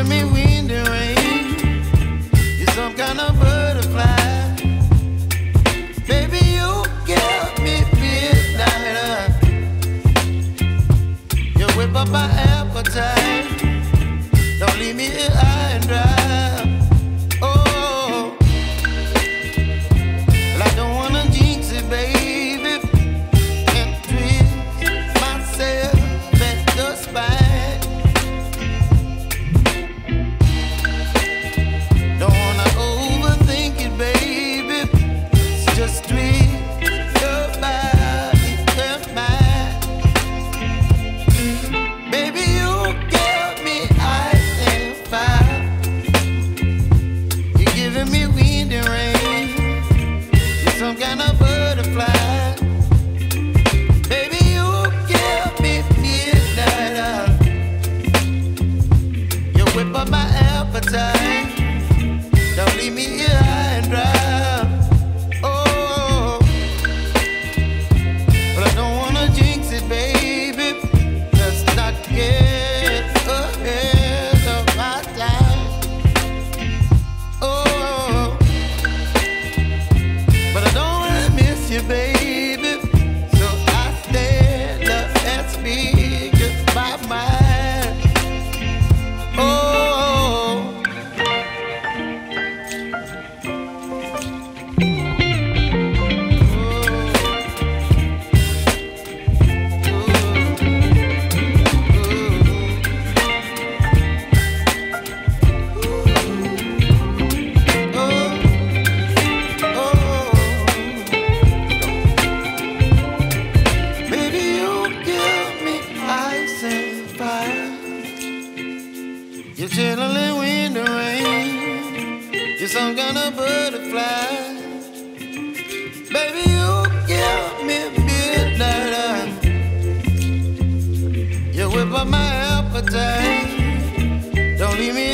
giving me wind and rain. You're some kind of butterfly. Baby, you give me midnight. You whip up my appetite. Don't leave me here high and dry. Oh, well, I don't wanna jinx it, baby. Can't twist myself at the spine. Don't wanna overthink it, baby. It's just twist your body and mine. Baby, you give me ice and fire. You're giving me wind and rain. You're some kind of butterfly. Baby, you give me midnight. You whip up my appetite. Don't leave me here high and dry. Oh, but I don't wanna jinx it, baby. Let's not get ahead of my time. Oh, but I don't wanna miss you, baby. So I stand up and speak just my mind. Oh. Baby, you give me ice and fire. You're chilling wind and rain. You're some kind of butterfly. Baby, you give me midnight. You whip up my appetite. Don't leave me